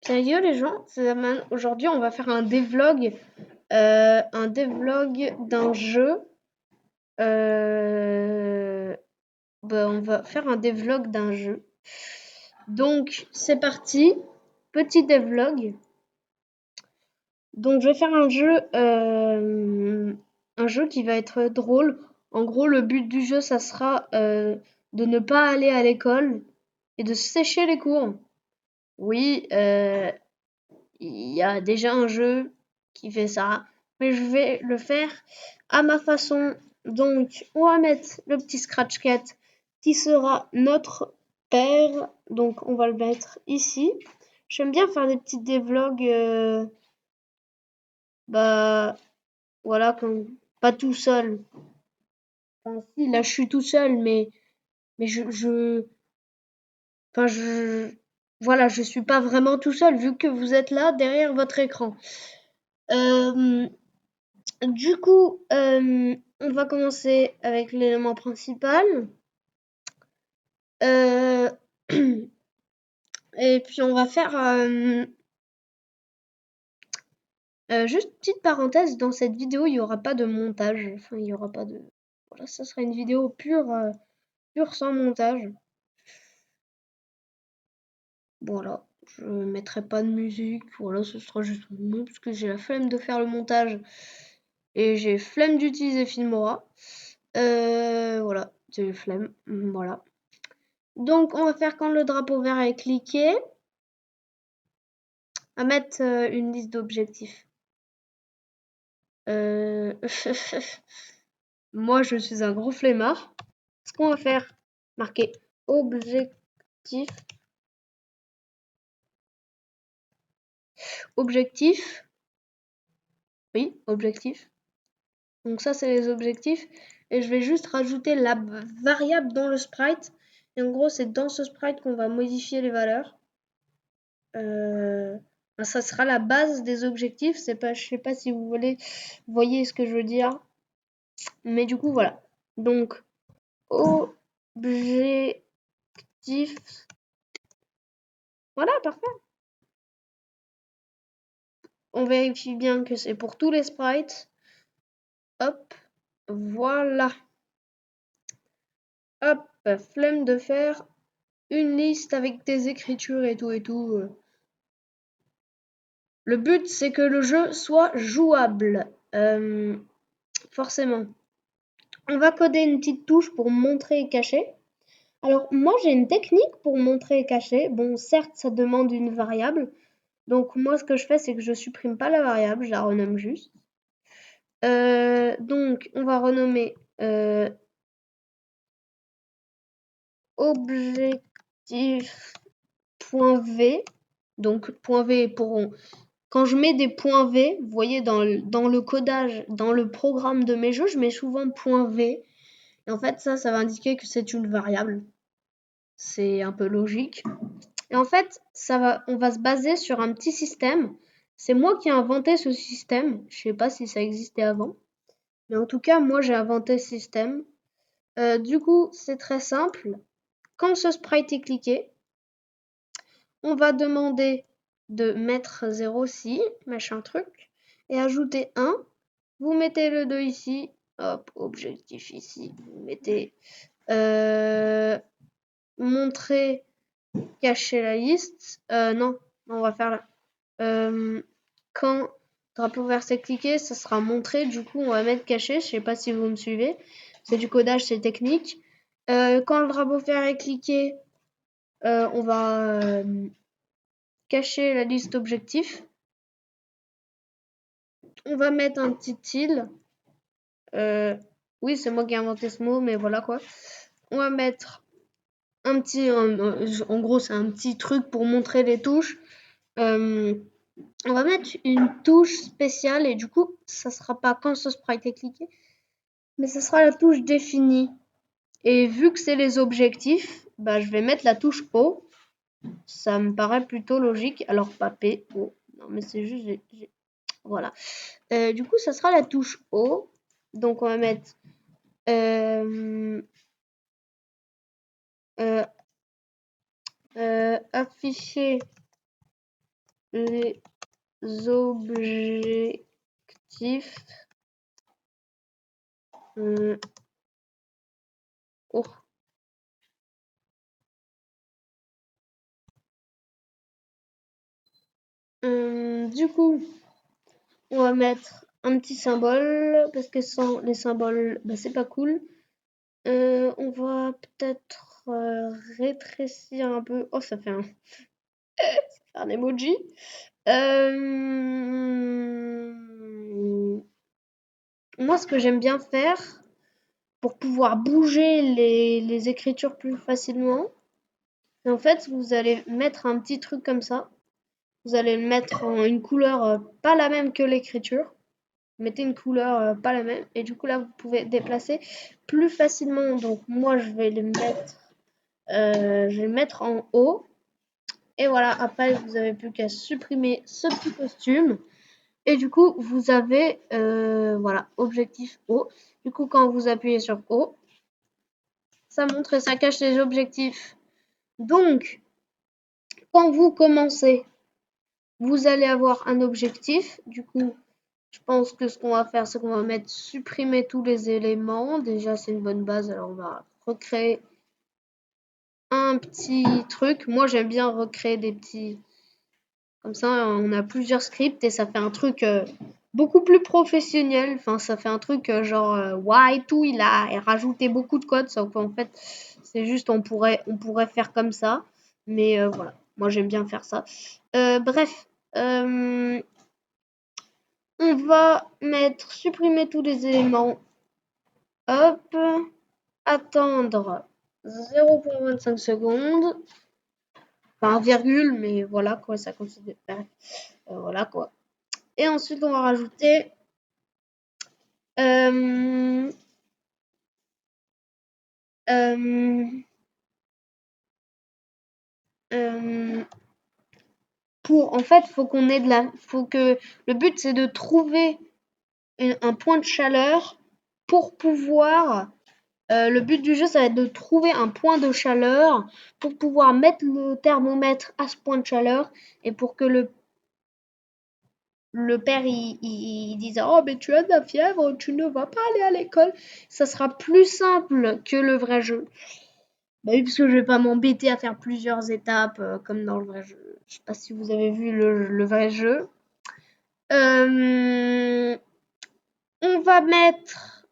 Salut les gens, c'est Zaman. Aujourd'hui on va faire un devlog d'un jeu. On va faire un devlog d'un jeu. Donc c'est parti, petit devlog. Donc je vais faire un jeu qui va être drôle. En gros le but du jeu ça sera de ne pas aller à l'école et de sécher les cours. Oui, il y a déjà un jeu qui fait ça, mais je vais le faire à ma façon. Donc, on va mettre le petit scratch cat qui sera notre père. Donc, on va le mettre ici. J'aime bien faire des petits devlogs, bah, voilà, pas tout seul. Enfin, si, là, je suis tout seul, mais enfin, voilà, je suis pas vraiment tout seul vu que vous êtes là derrière votre écran. Euh, Du coup, on va commencer avec l'élément principal. Euh, et puis on va faire juste petite parenthèse, dans cette vidéo, il n'y aura pas de montage. Enfin, il y aura pas de. Voilà, ça sera une vidéo pure sans montage. Voilà, je mettrai pas de musique. Voilà, ce sera juste moi parce que j'ai la flemme de faire le montage et j'ai flemme d'utiliser Filmora. Voilà, j'ai flemme. Voilà. Donc, on va faire quand le drapeau vert est cliqué, à mettre une liste d'objectifs. Euh... Moi, je suis un gros flemmard. Ce qu'on va faire, marquer objectif. Objectif. Oui, objectif. Donc ça, c'est les objectifs. Et je vais juste rajouter la variable dans le sprite. Et en gros, c'est dans ce sprite qu'on va modifier les valeurs. Ça sera la base des objectifs. C'est pas, je sais pas si vous voyez ce que je veux dire. Mais du coup, voilà. Donc, objectif. Voilà, parfait. On vérifie bien que c'est pour tous les sprites. Hop, voilà. Hop, flemme de faire une liste avec des écritures et tout. Le but, c'est que le jeu soit jouable. Forcément. On va coder une petite touche pour montrer et cacher. Alors, moi, j'ai une technique pour montrer et cacher. Bon, certes, ça demande une variable. Donc, moi, ce que je fais, c'est que je supprime pas la variable, je la renomme juste. Donc, on va renommer objectif.v. Donc, point V pour quand je mets des points V, vous voyez dans le codage, dans le programme de mes jeux, je mets souvent point V. Et en fait, ça va indiquer que c'est une variable. C'est un peu logique. Et en fait, on va se baser sur un petit système. C'est moi qui ai inventé ce système. Je sais pas si ça existait avant. Mais en tout cas, moi, j'ai inventé ce système. Du coup, c'est très simple. Quand ce sprite est cliqué, on va demander de mettre 0 si, machin truc, et ajouter 1. Vous mettez le 2 ici, hop, objectif ici, vous mettez montrer, cacher la liste. Non, on va faire là. Quand drapeau vert c'est cliqué, ça sera montré, du coup on va mettre caché, je sais pas si vous me suivez, c'est du codage, c'est technique. Quand le drapeau vert est cliqué, on va cacher la liste objectif. On va mettre un petit til. Oui, c'est moi qui ai inventé ce mot, mais voilà quoi. On va mettre un petit, en gros, c'est un petit truc pour montrer les touches. On va mettre une touche spéciale et du coup, ça sera pas quand ce sprite est cliqué, mais ça sera la touche définie. Et vu que c'est les objectifs, bah, je vais mettre la touche O. Ça me paraît plutôt logique. Alors, pas P, O. Non, mais c'est juste, voilà. Du coup, ça sera la touche O. Donc, on va mettre afficher les objectifs. Oh. Du coup, on va mettre un petit symbole parce que sans les symboles, bah, c'est pas cool. On va peut-être rétrécir un peu. Oh, ça fait un emoji. Moi, ce que j'aime bien faire pour pouvoir bouger les écritures plus facilement, en fait, vous allez mettre un petit truc comme ça. Vous allez le mettre en une couleur pas la même que l'écriture. Mettez une couleur pas la même. Et du coup, là, vous pouvez déplacer plus facilement. Donc, moi, je vais le mettre en haut. Et voilà, après, vous avez plus qu'à supprimer ce petit costume. Et du coup, vous avez, voilà, objectif haut. Du coup, quand vous appuyez sur haut, ça montre et ça cache les objectifs. Donc, quand vous commencez, vous allez avoir un objectif. Du coup, je pense que ce qu'on va faire, c'est qu'on va mettre supprimer tous les éléments. Déjà, c'est une bonne base. Alors, on va recréer un petit truc. Moi, j'aime bien recréer des petits. Comme ça, on a plusieurs scripts et ça fait un truc beaucoup plus professionnel. Enfin, ça fait un truc genre why tout il a rajouté beaucoup de code. Sauf qu'en fait, c'est juste on pourrait faire comme ça. Mais voilà, moi j'aime bien faire ça. Bref, on va mettre supprimer tous les éléments. Hop, attendre 0,25 secondes. Enfin, virgule, mais voilà quoi, ça considère. Voilà quoi. Et ensuite, on va rajouter pour, en fait, faut qu'on ait faut que le but c'est de trouver un point de chaleur pour pouvoir. Le but du jeu, ça va être de trouver un point de chaleur pour pouvoir mettre le thermomètre à ce point de chaleur et pour que le père il dise oh mais tu as de la fièvre, tu ne vas pas aller à l'école. Ça sera plus simple que le vrai jeu. Bah oui, parce que je vais pas m'embêter à faire plusieurs étapes comme dans le vrai jeu. Je sais pas si vous avez vu le vrai jeu. On va mettre.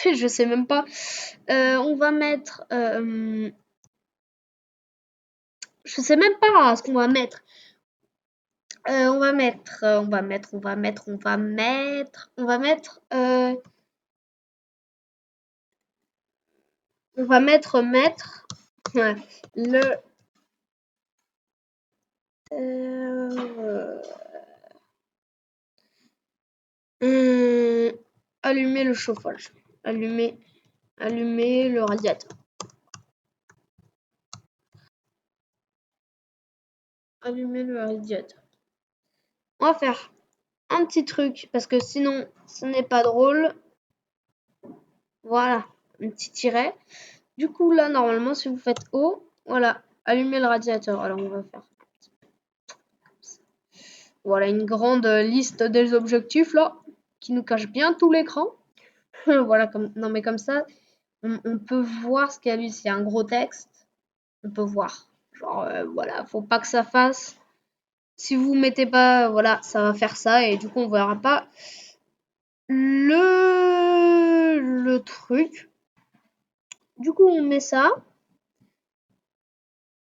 Je sais même pas. On va mettre. Je sais même pas ce qu'on va mettre. On va mettre. On va mettre. On va mettre. On va mettre. On va mettre. On va mettre. Mettre. Le. Allumer le chauffage. Allumer le radiateur. Allumer le radiateur. On va faire un petit truc parce que sinon ce n'est pas drôle. Voilà, un petit tiret. Du coup là normalement si vous faites haut, voilà, allumer le radiateur. Alors on va faire voilà une grande liste des objectifs là qui nous cache bien tout l'écran. Voilà comme non mais comme ça on peut voir ce qu'il y a lui. S'il y a un gros texte, on peut voir. Genre voilà, faut pas que ça fasse. Si vous mettez pas, voilà, ça va faire ça et du coup on verra pas le truc. Du coup on met ça.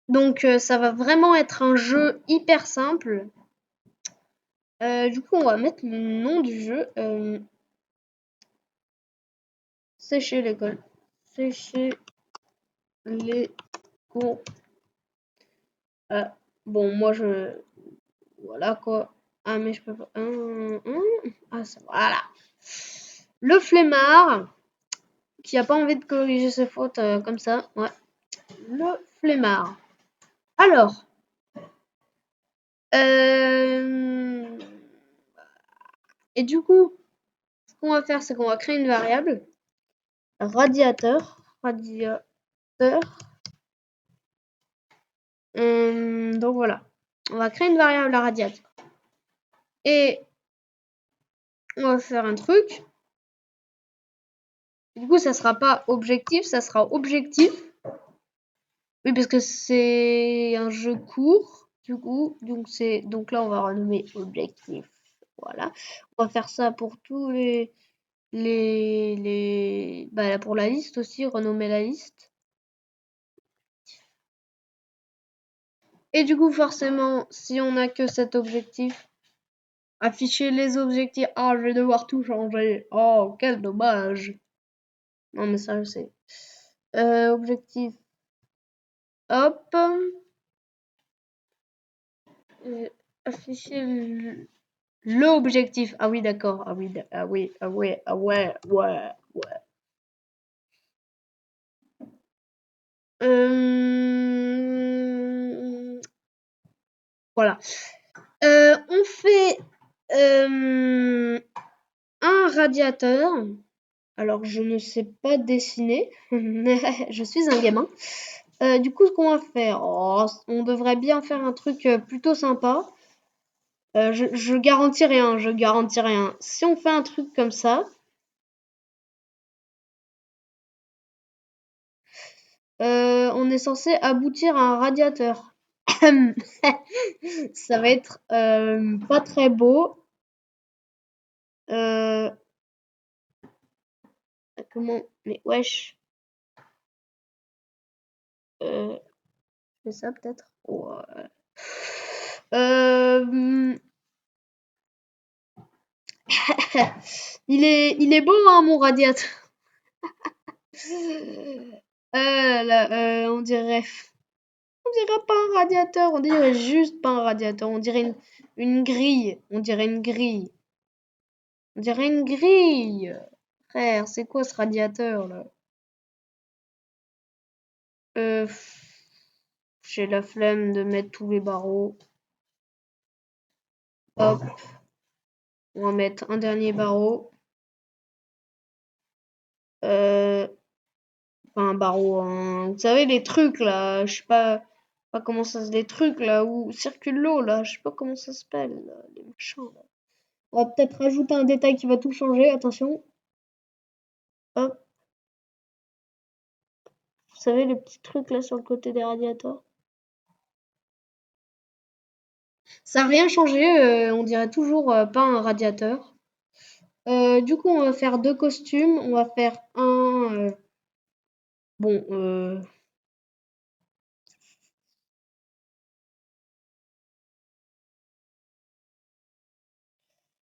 Donc ça va vraiment être un jeu hyper simple. Du coup on va mettre le nom du jeu. Sécher l'école. Sécher les cours. Bon moi je. Voilà quoi. Ah mais je peux pas. Ah ça voilà. Le flemmard qui a pas envie de corriger ses fautes comme ça. Ouais. Le flemmard. Alors. Et du coup, ce qu'on va faire, c'est qu'on va créer une variable radiateur. Donc voilà, on va créer une variable à radiateur. Et on va faire un truc. Du coup, ça sera pas objectif, ça sera objectif. Oui, parce que c'est un jeu court. Du coup, donc là, on va renommer objectif. Voilà. On va faire ça pour tous bah, pour la liste aussi, renommer la liste. Et du coup, forcément, si on n'a que cet objectif, afficher les objectifs. Ah, je vais devoir tout changer. Oh, quel dommage. Non, mais ça, je sais. Objectif. Hop. Afficher l'objectif. Ah oui, d'accord. Ah oui, ah oui, ah ouais, ah ouais, ouais, ouais. Voilà. On fait un radiateur. Alors, je ne sais pas dessiner. Je suis un gamin. Du coup, ce qu'on va faire, on devrait bien faire un truc plutôt sympa. Je garantis rien, je garantis rien. Si on fait un truc comme ça, on est censé aboutir à un radiateur. Ça va être pas très beau. Comment? Mais wesh. Je fais ça peut-être. Ouais. Il est beau, hein, mon radiateur. On dirait pas un radiateur, on dirait juste pas un radiateur, on dirait une grille, on dirait une grille. On dirait une grille. Frère, c'est quoi ce radiateur là? Euh, j'ai la flemme de mettre tous les barreaux. Hop, on va mettre un dernier barreau. Enfin, un barreau, vous savez les trucs là, je sais pas comment ça se les trucs là où circule l'eau là, je sais pas comment ça s'appelle, les machins là. On va peut-être rajouter un détail qui va tout changer, attention. Hop, vous savez les petits trucs là sur le côté des radiateurs. Ça n'a rien changé, on dirait toujours pas un radiateur. Du coup, on va faire deux costumes. On va faire un. Bon,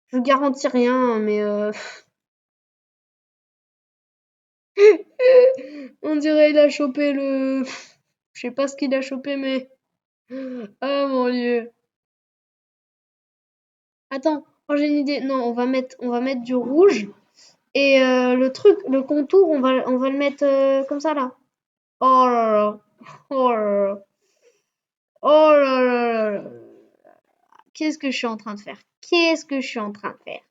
je garantis rien, mais on dirait il a chopé le. Je sais pas ce qu'il a chopé, mais. Ah mon dieu. Attends, oh, j'ai une idée. Non, on va mettre du rouge. Et le truc, le contour, on va le mettre comme ça là. Oh là là. Oh là là. Oh là là là là. Qu'est-ce que je suis en train de faire? Qu'est-ce que je suis en train de faire?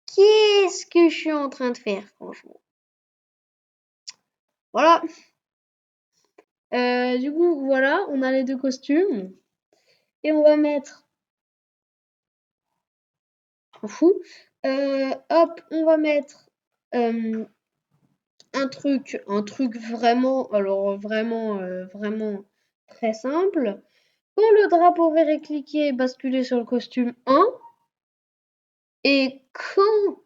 Qu'est-ce que je suis en train de faire, franchement? Voilà. Du coup, voilà, on a les deux costumes. Et on va mettre. On fout. Hop, on va mettre un truc vraiment, alors vraiment très simple. Quand le drapeau vert est cliqué, basculer sur le costume 1. Et quand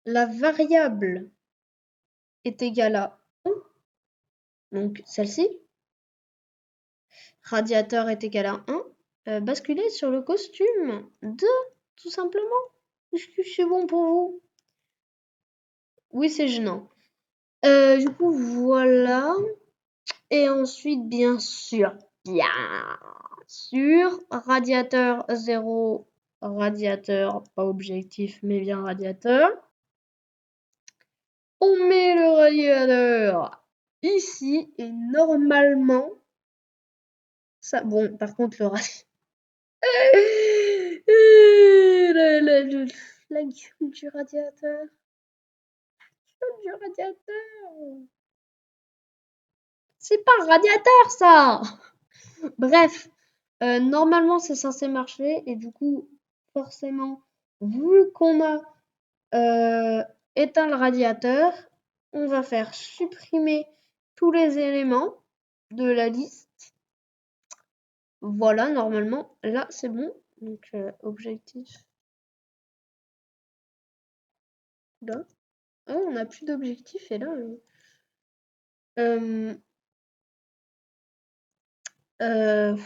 la variable est égale à 1, donc celle-ci, radiateur est égal à 1, basculer sur le costume 2, tout simplement. Est-ce que c'est bon pour vous? Oui, c'est gênant. Du coup, voilà. Et ensuite, bien sûr, radiateur 0, radiateur, pas objectif, mais bien radiateur. On met le radiateur ici et normalement, ça, bon, par contre, le radiateur. La gueule du radiateur. La gueule du radiateur. C'est pas un radiateur, ça! Bref, normalement, c'est censé marcher et du coup, forcément, vu qu'on a éteint le radiateur, on va faire supprimer tous les éléments de la liste. Voilà, normalement, là, c'est bon. Donc, objectif. Là. Oh, on n'a plus d'objectif et là. Euh, euh,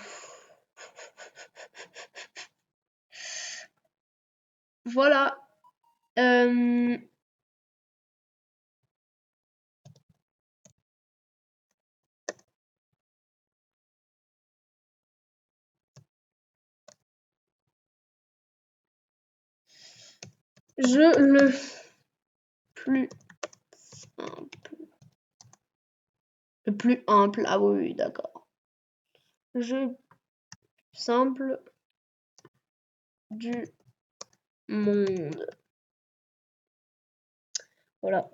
voilà. Euh, je le plus simple. Le plus ample. Ah oui, oui, d'accord. Jeu simple du monde. Voilà.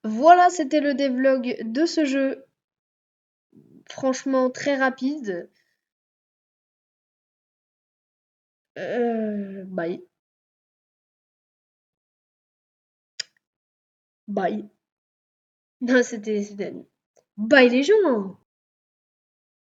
Voilà, c'était le devlog de ce jeu. Franchement, très rapide. Bye. Bye. Non, c'était... Bye les gens!